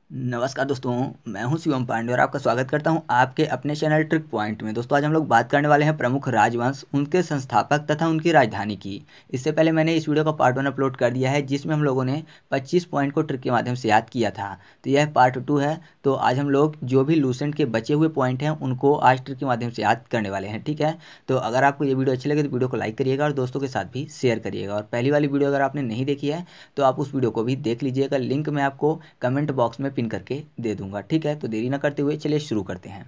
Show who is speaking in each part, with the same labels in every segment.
Speaker 1: नमस्कार दोस्तों, मैं हूं शिवम पांडे और आपका स्वागत करता हूं आपके अपने चैनल ट्रिक पॉइंट में। दोस्तों आज हम लोग बात करने वाले हैं प्रमुख राजवंश, उनके संस्थापक तथा उनकी राजधानी की। इससे पहले मैंने इस वीडियो का पार्ट 1 अपलोड कर दिया है जिसमें हम लोगों ने 25 पॉइंट को ट्रिक के माध्यम से याद किया था। तो यह पार्ट 2 है। तो आज हम लोग जो भी लूसेंट के बचे हुए पॉइंट हैं उनको आज ट्रिक के माध्यम से याद करने वाले हैं। ठीक है, तो अगर आपको ये वीडियो अच्छी लगे तो वीडियो को लाइक करिएगा और दोस्तों के साथ भी शेयर करिएगा। और पहली वाली वीडियो अगर आपने नहीं देखी है तो आप उस वीडियो को भी देख लीजिएगा, लिंक मैं आपको कमेंट बॉक्स में पिन करके दे दूंगा। ठीक है, तो देरी ना करते हुए चलिए शुरू करते हैं।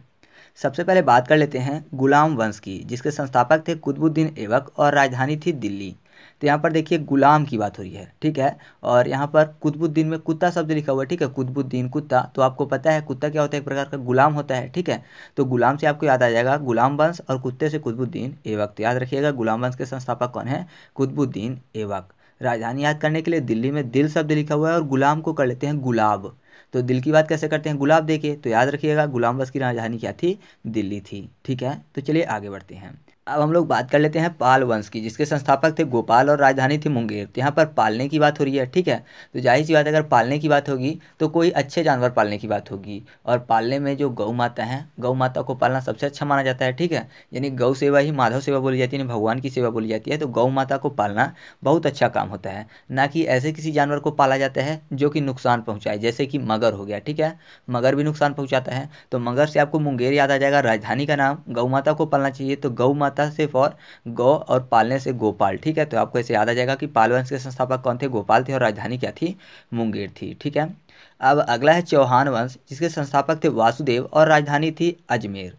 Speaker 1: सबसे पहले बात कर लेते हैं गुलाम वंश की, जिसके संस्थापक थे कुतुबुद्दीन ऐबक और राजधानी थी दिल्ली। तो यहाँ पर देखिए गुलाम की बात हो रही है। ठीक है, और यहाँ पर कुतुबुद्दीन में कुत्ता शब्द लिखा हुआ है। ठीक है, कुतुबुद्दीन कुत्ता, तो आपको पता है कुत्ता क्या होता है, एक प्रकार का गुलाम होता है। ठीक है, तो गुलाम से आपको याद आ जाएगा गुलाम वंश और कुत्ते से कुतुबुद्दीन ऐबक। तो याद रखिएगा गुलाम वंश के संस्थापक कौन है, कुतुबुद्दीन ऐबक। राजधानी याद करने के लिए दिल्ली में दिल शब्द लिखा हुआ है और गुलाम को कर लेते हैं गुलाब। तो दिल की बात कैसे करते हैं, गुलाब देके। तो याद रखिएगा गुलाम वंश की राजधानी क्या थी, दिल्ली थी। ठीक है, तो चलिए आगे बढ़ते हैं। अब हम लोग बात कर लेते हैं पाल वंश की, जिसके संस्थापक थे गोपाल और राजधानी थी मुंगेर। तो यहाँ पर पालने की बात हो रही है। ठीक है, तो जाहिर सी बात है अगर पालने की बात होगी तो कोई अच्छे जानवर पालने की बात होगी। और पालने में जो गौ माता है, गौ माता को पालना सबसे अच्छा माना जाता है। ठीक है, यानी गौ सेवा ही माधव सेवा बोली जाती है, यानी भगवान की सेवा बोली जाती है। तो गौ माता को पालना बहुत अच्छा काम होता है, ना कि ऐसे किसी जानवर को पाला जाता है जो कि नुकसान पहुँचाए, जैसे कि मगर हो गया। ठीक है, मगर भी नुकसान पहुँचाता है। तो मगर से आपको मुंगेर याद आ जाएगा। राजधानी का नाम गौ माता को पालना चाहिए, तो गौ माता से फॉर गौ और पालने से गोपाल। ठीक है, तो आपको ऐसे याद आ जाएगा कि पाल वंश के संस्थापक कौन थे, गोपाल थे और राजधानी क्या थी, मुंगेर थी। ठीक है, अब अगला है चौहान वंश, जिसके संस्थापक थे वासुदेव और राजधानी थी अजमेर।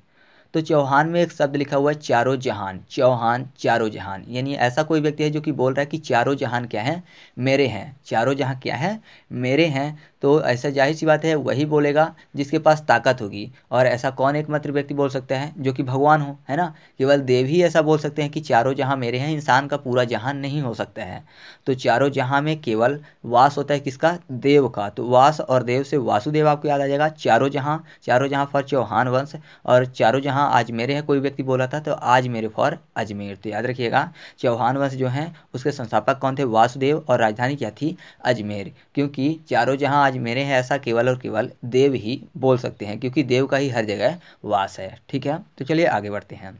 Speaker 1: तो चौहान में एक शब्द लिखा हुआ है चारों जहान, चौहान चारों जहान, यानी ऐसा कोई व्यक्ति है जो कि बोल रहा है कि चारों जहान क्या है, मेरे हैं। चारों जहां क्या है, मेरे हैं। तो ऐसा जाहिर सी बात है वही बोलेगा जिसके पास ताकत होगी। और ऐसा कौन एकमात्र व्यक्ति बोल सकता है, जो कि भगवान हो, है ना। केवल देव ही ऐसा बोल सकते हैं कि चारों जहां मेरे हैं, इंसान का पूरा जहान नहीं हो सकता है। तो चारों जहां में केवल वास होता है किसका, देव का। तो वास और देव से वासुदेव आपको याद आ जाएगा। चारों जहां फॉर चौहान वंश, और चारों जहां आज मेरे हैं कोई व्यक्ति बोला था, तो आज मेरे फॉर अजमेर। तो याद रखिएगा चौहान वंश जो है उसके संस्थापक कौन थे, वासुदेव, और राजधानी क्या थी, अजमेर। क्योंकि चारों जहां आज मेरे हैं ऐसा केवल और केवल देव ही बोल सकते हैं, क्योंकि देव का ही हर जगह वास है। ठीक है, तो चलिए आगे बढ़ते हैं।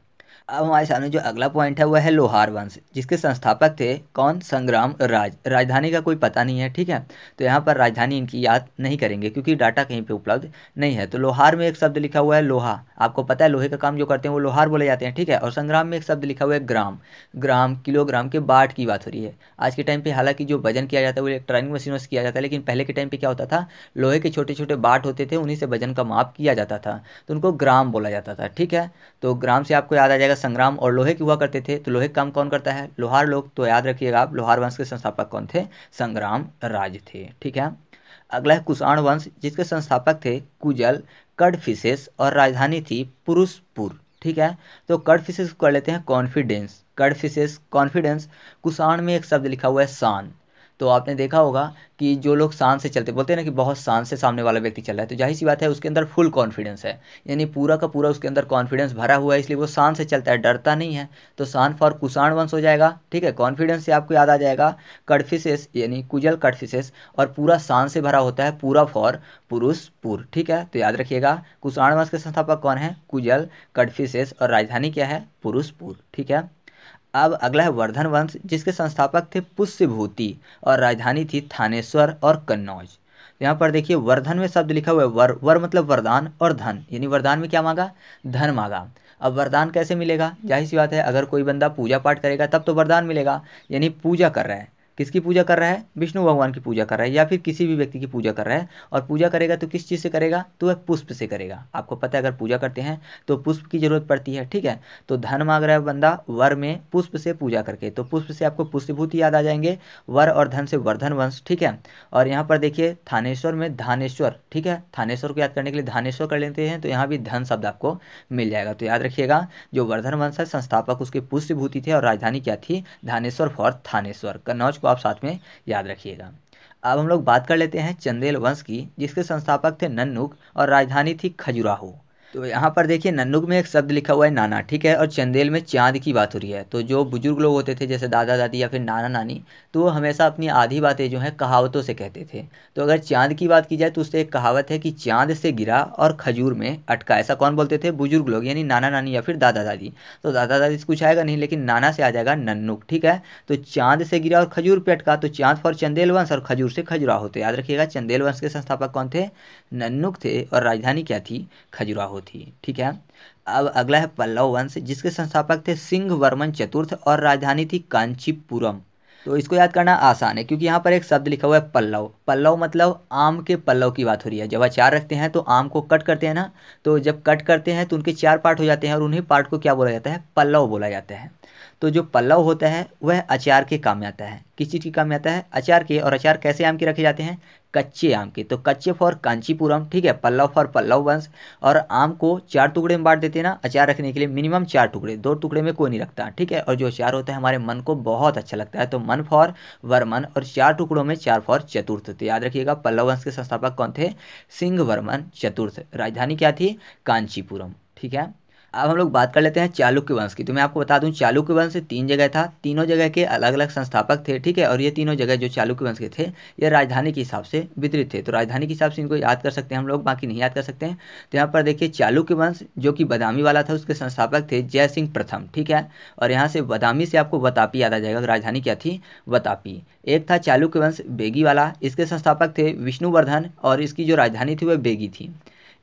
Speaker 1: अब हमारे सामने जो अगला पॉइंट है वह है लोहार वंश, जिसके संस्थापक थे कौन, संग्राम राज। राजधानी का कोई पता नहीं है। ठीक है, तो यहाँ पर राजधानी इनकी याद नहीं करेंगे क्योंकि डाटा कहीं पे उपलब्ध नहीं है। तो लोहार में एक शब्द लिखा हुआ है लोहा, आपको पता है लोहे का काम जो करते हैं वो लोहार बोले जाते हैं। ठीक है, और संग्राम में एक शब्द लिखा हुआ है ग्राम। ग्राम किलोग्राम के बाट की बात हो रही है। आज के टाइम पे हालांकि जो वजन किया जाता है वो इलेक्ट्रॉनिक मशीनों से किया जाता है, लेकिन पहले के टाइम पे क्या होता था, लोहे के छोटे छोटे बाट होते थे, उन्हीं से वजन का माप किया जाता था, तो उनको ग्राम बोला जाता था। ठीक है, तो ग्राम से आपको याद आ जाएगा संग्राम। और लोहे की हुआ करते थे, तो लोहे का काम कौन करता है, लोहार लोग। तो याद रखिएगा आप लोहार वंश के संस्थापक कौन थे, संग्राम राज थे। ठीक है, अगला है कुषाण वंश, जिसके संस्थापक थे कुजल कडफिसेस और राजधानी थी पुरुषपुर। ठीक है, तो कडफिसेस को कर लेते हैं कॉन्फिडेंस, कडफिसेस कॉन्फिडेंस। कुषाण में एक शब्द लिखा हुआ है शान। तो आपने देखा होगा कि जो लोग शान से चलते, बोलते हैं ना कि बहुत शान से सामने वाला व्यक्ति चल रहा है, तो जाहिर सी बात है उसके अंदर फुल कॉन्फिडेंस है, यानी पूरा का पूरा उसके अंदर कॉन्फिडेंस भरा हुआ है, इसलिए वो शान से चलता है, डरता नहीं है। तो शान फॉर कुषाण वंश हो जाएगा। ठीक है, कॉन्फिडेंस से आपको याद आ जाएगा कडफिसेस, यानी कुजल कडफिसेस। और पूरा शान से भरा होता है, पूरा फॉर पुरुषपुर। ठीक है, तो याद रखिएगा कुषाण वंश के संस्थापक कौन है, कुजल कडफिसेस, और राजधानी क्या है, पुरुषपुर। ठीक है, अब अगला है वर्धन वंश, जिसके संस्थापक थे पुष्यभूति और राजधानी थी थानेश्वर और कन्नौज। यहाँ पर देखिए वर्धन में शब्द लिखा हुआ है वर, वर मतलब वरदान, और धन, यानी वरदान में क्या मांगा, धन मांगा। अब वरदान कैसे मिलेगा, जाहिर सी बात है अगर कोई बंदा पूजा पाठ करेगा तब तो वरदान मिलेगा, यानी पूजा कर रहा है, किसकी पूजा कर रहा है, विष्णु भगवान की पूजा कर रहा है, या फिर किसी भी व्यक्ति की पूजा कर रहा है। और पूजा करेगा तो किस चीज़ से करेगा, तो वह पुष्प से करेगा। आपको पता है अगर पूजा करते हैं तो पुष्प की जरूरत पड़ती है। ठीक है, तो धन मांग रहा है बंदा वर में पुष्प से पूजा करके, तो पुष्प से आपको पुष्यभूति याद आ जाएंगे, वर और धन से वर्धन वंश। ठीक है, और यहाँ पर देखिए थानेश्वर में धानेश्वर। ठीक है, थानेश्वर को याद करने के लिए धानेश्वर कर लेते हैं, तो यहाँ भी धन शब्द आपको मिल जाएगा। तो याद रखिएगा जो वर्धन वंश है संस्थापक उसके पुष्यभूति थे, और राजधानी क्या थी, धानेश्वर फॉर थानेश्वर। कन्नौज को आप साथ में याद रखिएगा। अब हम लोग बात कर लेते हैं चंदेल वंश की, जिसके संस्थापक थे नन्नुक और राजधानी थी खजुराहो। तो यहाँ पर देखिए नन्नुक में एक शब्द लिखा हुआ है नाना, ठीक है, और चंदेल में चाँद की बात हो रही है। तो जो बुजुर्ग लोग होते थे जैसे दादा दादी या फिर नाना नानी, तो वो हमेशा अपनी आधी बातें जो है कहावतों से कहते थे। तो अगर चाँद की बात की जाए तो उससे एक कहावत है कि चाँद से गिरा और खजूर में अटका। ऐसा कौन बोलते थे? बुजुर्ग लोग, यानी नाना नानी या फिर दादा दादी। तो दादा दादी से कुछ आएगा नहीं, लेकिन नाना से आ जाएगा नन्नुक, ठीक है। तो चाँद से गिरा और खजूर पे अटका, तो चाँद फॉर चंदेल वंश और खजूर से खजुराहो। तो याद रखिएगा चंदेल वंश के संस्थापक कौन थे? नन्नुक थे, और राजधानी क्या थी? खजुराहो थी, ठीक है। अब अगला है पल्लव वंश, जिसके संस्थापक थे सिंह वर्मन चतुर्थ और राजधानी थी कांचीपुरम। तो इसको याद करना आसान है, क्योंकि यहाँ पर एक शब्द लिखा हुआ है पल्लव। पल्लव मतलब आम के पल्लव की बात हो रही है। जब अचार रखते हैं तो आम को कट करते हैं ना, तो जब कट करते हैं तो उनके 4 पार्ट हो जाते हैं, और उन्हीं पार्ट को क्या बोला जाता है? पल्लव बोला जाता है। तो जो पल्लव होता है वह अचार के काम में आता है। किस चीज़ के काम में आता है? अचार के। और अचार कैसे आम के रखे जाते हैं? कच्चे आम के। तो कच्चे फॉर कांचीपुरम, ठीक है। पल्लव फॉर पल्लव वंश। और आम को 4 टुकड़े में बांट देते हैं ना अचार रखने के लिए, मिनिमम 4 टुकड़े, 2 टुकड़े में कोई नहीं रखता, ठीक है। और जो अचार होता है हमारे मन को बहुत अच्छा लगता है, तो मन फॉर वर्मन, और 4 टुकड़ों में 4 फॉर चतुर्थ। तो याद रखिएगा पल्लव वंश के संस्थापक कौन थे? सिंह वर्मन चतुर्थ। राजधानी क्या थी? कांचीपुरम, ठीक है। अब हम लोग बात कर लेते हैं चालुक्य वंश की। तो मैं आपको बता दूं चालुक्य वंश 3 जगह था, तीनों जगह के अलग अलग संस्थापक थे, ठीक है। और ये तीनों जगह जो चालुक्य वंश के थे ये राजधानी के हिसाब से वितरित थे। तो राजधानी के हिसाब से इनको याद कर सकते हैं हम लोग, बाकी नहीं याद कर सकते हैं। तो यहाँ पर देखिए चालुक्य वंश जो कि बदामी वाला था, उसके संस्थापक थे जय सिंह प्रथम, ठीक है। और यहाँ से बदामी से आपको बतापी याद आ जाएगा। तो राजधानी क्या थी? बतापी। एक था चालुक्य वंश बेगी वाला, इसके संस्थापक थे विष्णुवर्धन, और इसकी जो राजधानी थी वह बेगी थी।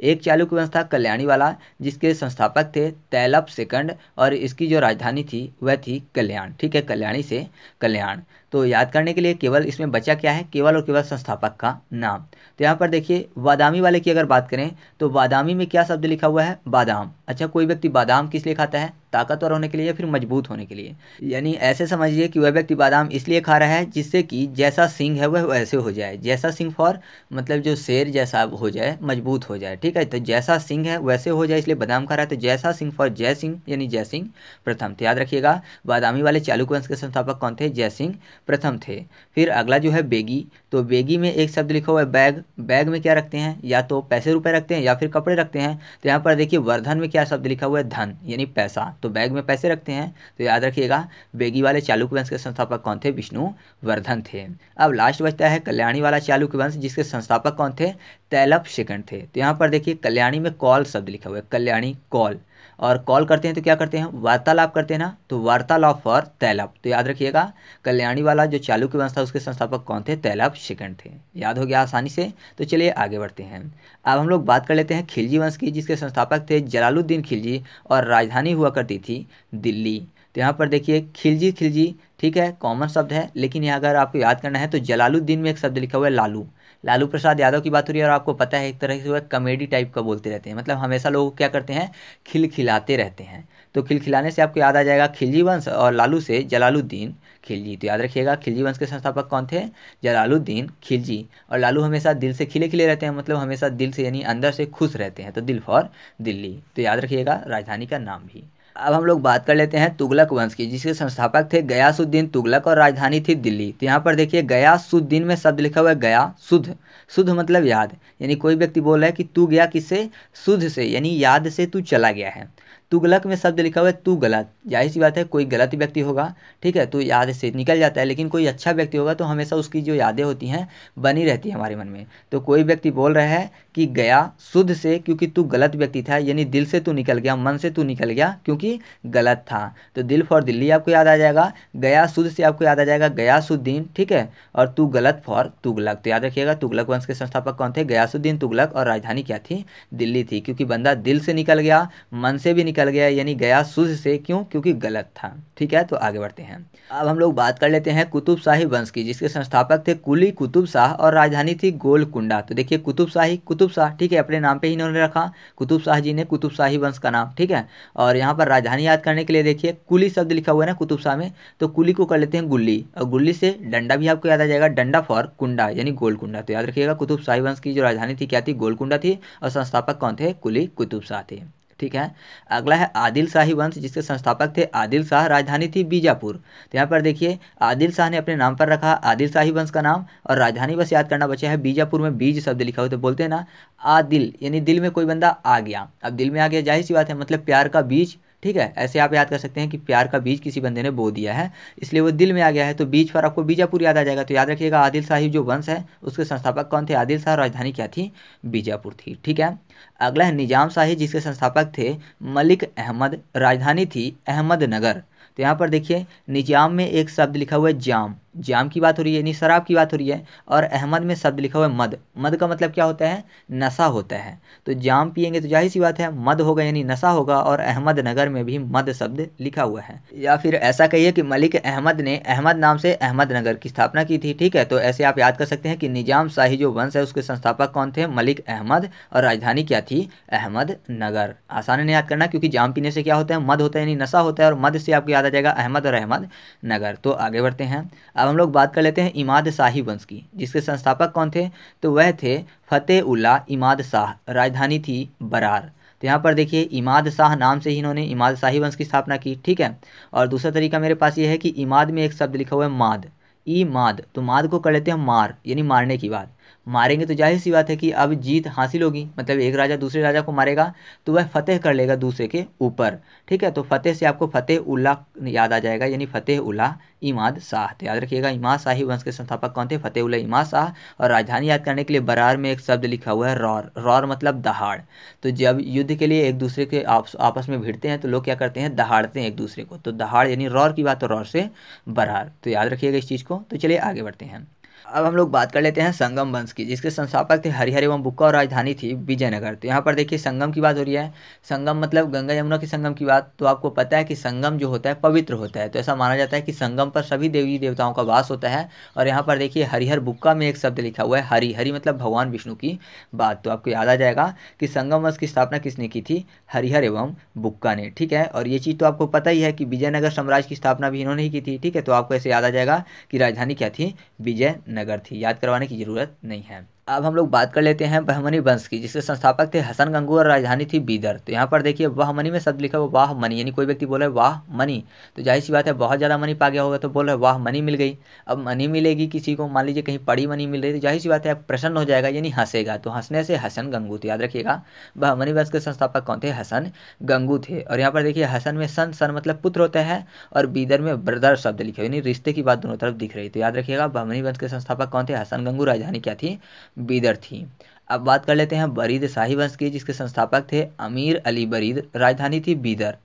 Speaker 1: एक चालुक्य वंश था कल्याणी वाला, जिसके संस्थापक थे तैलप सेकंड, और इसकी जो राजधानी थी वह थी कल्याण, ठीक है। कल्याणी से कल्याण। तो याद करने के लिए केवल इसमें बचा क्या है? केवल और केवल संस्थापक का नाम। तो यहाँ पर देखिए बादामी वाले की अगर बात करें तो बादामी में क्या शब्द लिखा हुआ है? बादाम। अच्छा, कोई व्यक्ति बादाम किस लिए खाता है? ताकतवर होने के लिए या फिर मजबूत होने के लिए। यानी ऐसे समझिए कि वह व्यक्ति बादाम इसलिए खा रहा है जिससे कि जैसा सिंह है वह वैसे हो जाए। जैसा सिंह फॉर मतलब जो शेर जैसा हो जाए, मजबूत हो जाए, ठीक है। तो जैसा सिंह है वैसे हो जाए, इसलिए बादाम खा रहा है। तो जैसा सिंह फॉर जय सिंह, यानी जय सिंह प्रथम। तो याद रखिएगा बादामी वाले चालुक्य वंश के संस्थापक कौन थे? जय सिंह प्रथम थे। फिर अगला जो है बेगी। तो बेगी में एक शब्द लिखा हुआ है बैग। बैग में क्या रखते हैं? या तो पैसे रुपए रखते हैं या फिर कपड़े रखते हैं। तो यहाँ पर देखिए वर्धन में क्या शब्द लिखा हुआ है? धन, यानी पैसा। तो बैग में पैसे रखते हैं। तो याद रखिएगा बेगी वाले चालुक्य वंश के संस्थापक कौन थे? विष्णुवर्धन थे। अब लास्ट बचता है कल्याणी वाला चालुक्य वंश, जिसके संस्थापक कौन थे? तैलप सेकंड थे। तो यहाँ पर देखिए कल्याणी में कॉल शब्द लिखा हुआ है, कल्याणी कॉल। और कॉल करते हैं तो क्या करते हैं? वार्तालाप करते हैं ना, तो वार्तालाप फॉर तैलप। तो याद रखिएगा कल्याणी वाला जो चालुक्य वंश था उसके संस्थापक कौन थे? तैलप सेकंड थे। याद हो गया आसानी से। तो चलिए आगे बढ़ते हैं। अब हम लोग बात कर लेते हैं खिलजी वंश की, जिसके संस्थापक थे जलालुद्दीन खिलजी, और राजधानी हुआ करती थी दिल्ली। तो यहाँ पर देखिए खिलजी खिलजी, ठीक है, कॉमन शब्द है, लेकिन यहाँ अगर आपको याद करना है तो जलालुद्दीन में एक शब्द लिखा हुआ है लालू। लालू प्रसाद यादव की बात हो रही है, और आपको पता है एक तरह से वह कॉमेडी टाइप का बोलते रहते हैं, मतलब हमेशा लोग क्या करते हैं? खिलखिलाते रहते हैं। तो खिलखिलाने से आपको याद आ जाएगा खिलजी वंश, और लालू से जलालुद्दीन खिलजी। तो याद रखिएगा खिलजी वंश के संस्थापक कौन थे? जलालुद्दीन खिलजी। और लालू हमेशा दिल से खिले खिले रहते हैं, मतलब हमेशा दिल से यानी अंदर से खुश रहते हैं, तो दिल फॉर दिल्ली। तो याद रखिएगा राजधानी का नाम भी। अब हम लोग बात कर लेते हैं तुगलक वंश की, जिसके संस्थापक थे गयासुद्दीन तुगलक, और राजधानी थी दिल्ली। तो यहाँ पर देखिए गयासुद्दीन में शब्द लिखा हुआ है गया शुद्ध। शुद्ध मतलब याद, यानी कोई व्यक्ति बोल रहा है कि तू गया किससे? शुद्ध से, यानी याद से तू चला गया है। तुगलक में शब्द लिखा हुआ है तू गलत। जाहिर सी बात है कोई गलत व्यक्ति होगा, ठीक है, तो याद से निकल जाता है, लेकिन कोई अच्छा व्यक्ति होगा तो हमेशा उसकी जो यादें होती हैं बनी रहती है हमारे मन में। तो कोई व्यक्ति बोल रहा है कि गया शुद्ध से, क्योंकि तू गलत व्यक्ति था, यानी दिल से तू निकल गया, मन से तू निकल गया, क्योंकि गलत था। तो दिल फॉर दिल्ली आपको याद आ जाएगा, गया शुद्ध से आपको याद आ जाएगा गयासुद्दीन, ठीक है, और तू गलत फॉर तुगलक। तो याद रखिएगा तुगलक वंश के संस्थापक कौन थे? गयासुद्दीन तुगलक, और राजधानी क्या थी? दिल्ली थी, क्योंकि बंदा दिल से निकल गया, मन से भी निकल गया, यानी गया शुद्ध से, क्यों? क्योंकि गलत था, ठीक है। तो आगे बढ़ते हैं। अब हम लोग बात कर लेते हैं कुतुब शाही वंश की, जिसके संस्थापक थे कुली कुतुब शाह, और राजधानी थी गोलकुंडा। तो देखिए कुतुब शाही, कुतुब शाह, ठीक है, अपने नाम पे ही इन्होंने रखा, कुतुब शाह जी ने कुतुब शाही वंश का नाम, ठीक है। और यहाँ पर राजधानी याद करने के लिए देखिए कुली शब्द लिखा हुआ है ना कुतुब शाह में, तो कुली को कर लेते हैं गुल्ली, और गुल्ली से डंडा भी आपको याद आ जाएगा, डंडा फॉर कुंडा, यानी गोलकुंडा। तो याद रखिएगा कुतुब शाही वंश की जो राजधानी थी क्या थी? गोलकुंडा थी, और संस्थापक कौन थे? कुली कुतुब शाह थे। ठीक है। अगला है आदिल शाही वंश, जिसके संस्थापक थे आदिल शाह, राजधानी थी बीजापुर। तो यहाँ पर देखिए आदिल शाह ने अपने नाम पर रखा आदिल शाही वंश का नाम, और राजधानी बस याद करना बचा है बीजापुर में बीज शब्द लिखा हुआ, तो बोलते हैं ना आदिल, यानी दिल में कोई बंदा आ गया। अब दिल में आ गया जाहिर सी बात है मतलब प्यार का बीज, ठीक है। ऐसे आप याद कर सकते हैं कि प्यार का बीज किसी बंदे ने बो दिया है, इसलिए वो दिल में आ गया है, तो बीज पर आपको बीजापुर याद आ जाएगा। तो याद रखिएगा आदिल शाही जो वंश है उसके संस्थापक कौन थे, आदिल शाह, राजधानी क्या थी, बीजापुर थी, ठीक है। अगला है निजाम शाही, जिसके संस्थापक थे मलिक अहमद, राजधानी थी अहमदनगर। तो यहाँ पर देखिए निजाम में एक शब्द लिखा हुआ है जाम, जाम की बात हो रही है यानी शराब की बात हो रही है, और अहमद में शब्द लिखा हुआ है मद, मद का मतलब क्या होता है, नशा होता है। तो जाम पियेंगे तो जाहिर सी बात है मद होगा यानी नशा होगा, और अहमदनगर में भी मद शब्द लिखा हुआ है। या फिर ऐसा कहिए कि मलिक अहमद ने अहमद नाम से अहमदनगर की स्थापना की थी, ठीक है। तो ऐसे आप याद कर सकते हैं कि निजाम शाही जो वंश है उसके संस्थापक कौन थे, मलिक अहमद, और राजधानी क्या थी, अहमदनगर। आसान है याद करना, क्योंकि जाम पीने से क्या होता है, मद होता है यानी नशा होता है, और मद से आपको याद आ जाएगा अहमद और अहमदनगर। तो आगे बढ़ते हैं, अब हम लोग बात कर लेते हैं इमाद शाही वंश की, जिसके संस्थापक कौन थे, तो वह थे फतेह उल्लाह इमाद शाह, राजधानी थी बरार। तो यहाँ पर देखिए इमाद शाह नाम से ही इन्होंने इमाद शाही वंश की स्थापना की, ठीक है। और दूसरा तरीका मेरे पास ये है कि इमाद में एक शब्द लिखा हुआ है माद, ई माद, तो माद को कर लेते हैं मार, यानी मारने की बात। मारेंगे तो जाहिर सी बात है कि अब जीत हासिल होगी, मतलब एक राजा दूसरे राजा को मारेगा तो वह फतेह कर लेगा दूसरे के ऊपर, ठीक है। तो फतेह से आपको फतेह उल्लाह याद आ जाएगा, यानी फतेह उल्लाह इमाद शाह। तो याद रखिएगा इमाद शाही वंश के संस्थापक कौन थे, फतेह उल्लाह इमाद शाह। और राजधानी याद करने के लिए बरार में एक शब्द लिखा हुआ है रौर, रौर मतलब दहाड़। तो जब युद्ध के लिए एक दूसरे के आपस में भिड़ते हैं तो लोग क्या करते हैं, दहाड़ते हैं एक दूसरे को, तो दहाड़ यानी रौर की बात, तो रौर से बरार। तो याद रखिएगा इस चीज़ को। तो चलिए आगे बढ़ते हैं, अब हम लोग बात कर लेते हैं संगम वंश की, जिसके संस्थापक थे हरिहर एवं बुक्का, और राजधानी थी विजयनगर। तो यहाँ पर देखिए संगम की बात हो रही है, संगम मतलब गंगा यमुना के संगम की बात। तो आपको पता है कि संगम जो होता है पवित्र होता है, तो ऐसा माना जाता है कि संगम पर सभी देवी देवताओं का वास होता है। और यहाँ पर देखिए हरिहर बुक्का में एक शब्द लिखा हुआ है हरि, हरि मतलब भगवान विष्णु की बात। तो आपको याद आ जाएगा कि संगम वंश की स्थापना किसने की थी, हरिहर एवं बुक्का ने, ठीक है। और ये चीज़ तो आपको पता ही है कि विजयनगर साम्राज्य की स्थापना भी इन्होंने ही की थी, ठीक है। तो आपको ऐसे याद आ जाएगा कि राजधानी क्या थी, विजयनगर थी, याद करवाने की जरूरत नहीं है। अब हम लोग बात कर लेते हैं बहमनी वंश की, जिसके संस्थापक थे हसन गंगू, और राजधानी थी बीदर। तो यहाँ पर देखिए वाह मनी में शब्द लिखा हुआ वाह मनी, यानी कोई व्यक्ति बोल रहा है वाह मनी, तो जाहिर सी बात है बहुत ज़्यादा मनी पा गया होगा, तो बोल रहा है वाह मनी मिल गई। अब मनी मिलेगी किसी को, मान लीजिए कहीं पड़ी मनी मिल रही, तो जाहिर सी बात है प्रसन्न हो जाएगा यानी हंसेगा, तो हंसने से हसन गंगू। तो याद रखिएगा बहमनी वंश के संस्थापक कौन थे, हसन गंगू थे। और यहाँ पर देखिए हसन में सन, सन मतलब पुत्र होता है, और बीदर में ब्रदर शब्द लिखे यानी रिश्ते की बात दोनों तरफ दिख रही। तो याद रखिएगा बहमनी वंश के संस्थापक कौन थे, हसन गंगू, राजधानी क्या थी, बीदर थी। अब बात कर लेते हैं बरीद शाही वंश की, जिसके संस्थापक थे अमीर अली बरीद, राजधानी थी बीदर।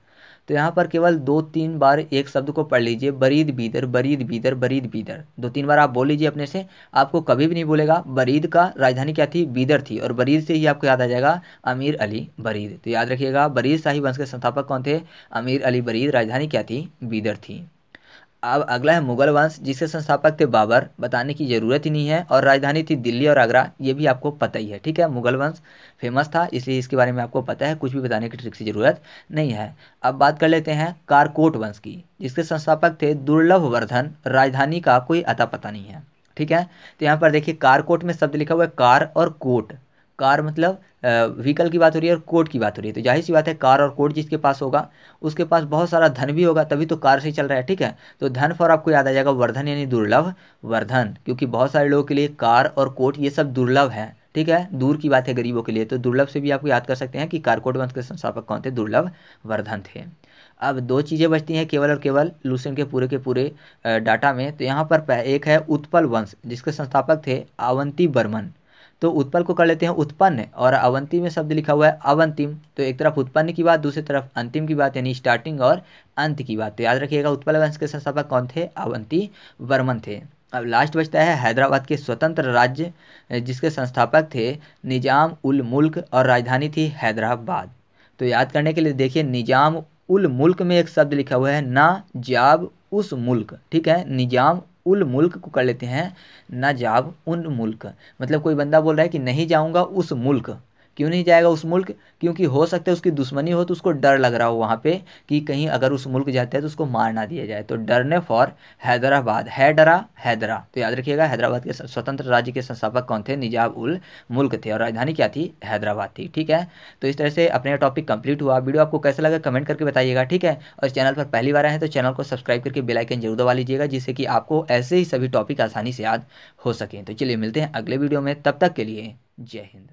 Speaker 1: तो यहाँ पर केवल 2-3 बार एक शब्द को पढ़ लीजिए, बरीद बीदर, बरीद बीदर, बरीद बीदर, 2-3 बार आप बोल लीजिए अपने से, आपको कभी भी नहीं बोलेगा। बरीद का राजधानी क्या थी, बीदर थी, और बरीद से ही आपको याद आ जाएगा अमीर अली बरीद। तो याद रखिएगा बरीद शाही वंश के संस्थापक कौन थे, अमीर अली बरीद, राजधानी क्या थी, बीदर थी। अब अगला है मुगल वंश, जिसके संस्थापक थे बाबर, बताने की ज़रूरत ही नहीं है, और राजधानी थी दिल्ली और आगरा, ये भी आपको पता ही है, ठीक है। मुगल वंश फेमस था इसलिए इसके बारे में आपको पता है, कुछ भी बताने की ट्रिक की ज़रूरत नहीं है। अब बात कर लेते हैं कारकोट वंश की, जिसके संस्थापक थे दुर्लभ वर्धन, राजधानी का कोई अता पता नहीं है, ठीक है। तो यहाँ पर देखिए कारकोट में शब्द लिखा हुआ है कार और कोट, कार मतलब व्हीकल की बात हो रही है और कोट की बात हो रही है, तो जाहिर सी बात है कार और कोट जिसके पास होगा उसके पास बहुत सारा धन भी होगा, तभी तो कार से चल रहा है, ठीक है। तो धन फॉर आपको याद आ जाएगा वर्धन, यानी दुर्लभ वर्धन, क्योंकि बहुत सारे लोगों के लिए कार और कोट ये सब दुर्लभ है, ठीक है, दूर की बात है गरीबों के लिए। तो दुर्लभ से भी आपको याद कर सकते हैं कि कारकोट वंश के संस्थापक कौन थे, दुर्लभ वर्धन थे। अब 2 चीज़ें बचती हैं केवल और केवल लूसेंट के पूरे डाटा में। तो यहाँ पर एक है उत्पल वंश, जिसके संस्थापक थे अवंती बर्मन। तो उत्पल को कर लेते हैं उत्पन्न, और अवंती में शब्द लिखा हुआ है अवंतिम। तो एक तरफ उत्पन्न की बात, दूसरी तरफ अंतिम की बात, यानी स्टार्टिंग और अंत की बात। तो याद रखिएगा उत्पल वंश के संस्थापक कौन थे, अवंती वर्मन थे। अब लास्ट बचता है हैदराबाद के स्वतंत्र राज्य, जिसके संस्थापक थे निजाम उल मुल्क, और राजधानी थी हैदराबाद। तो याद करने के लिए देखिए निजाम उल मुल्क में एक शब्द लिखा हुआ है ना जाब उस मुल्क, ठीक है। निजाम उल मुल्क को कर लेते हैं ना जाब उन मुल्क, मतलब कोई बंदा बोल रहा है कि नहीं जाऊंगा उस मुल्क, क्यों नहीं जाएगा उस मुल्क? क्योंकि हो सकता है उसकी दुश्मनी हो, तो उसको डर लग रहा हो वहाँ पे कि कहीं अगर उस मुल्क जाते हैं तो उसको मार ना दिया जाए। तो डरने फॉर हैदराबाद, है डरा हैदरा। तो याद रखिएगा, हैदराबाद के स्वतंत्र राज्य के संस्थापक कौन थे? निजाम उल मुल्क थे, और राजधानी क्या थी? हैदराबाद थी। ठीक है, तो इस तरह से अपने टॉपिक कंप्लीट हुआ। वीडियो आपको कैसा लगा कमेंट करके बताइएगा। ठीक है, और चैनल पर पहली बार आए हैं तो चैनल को सब्सक्राइब करके बेल आइकन जरूर दबा लीजिएगा, जिससे कि आपको ऐसे ही सभी टॉपिक आसानी से याद हो सकें। तो चलिए मिलते हैं अगले वीडियो में, तब तक के लिए जय हिंद।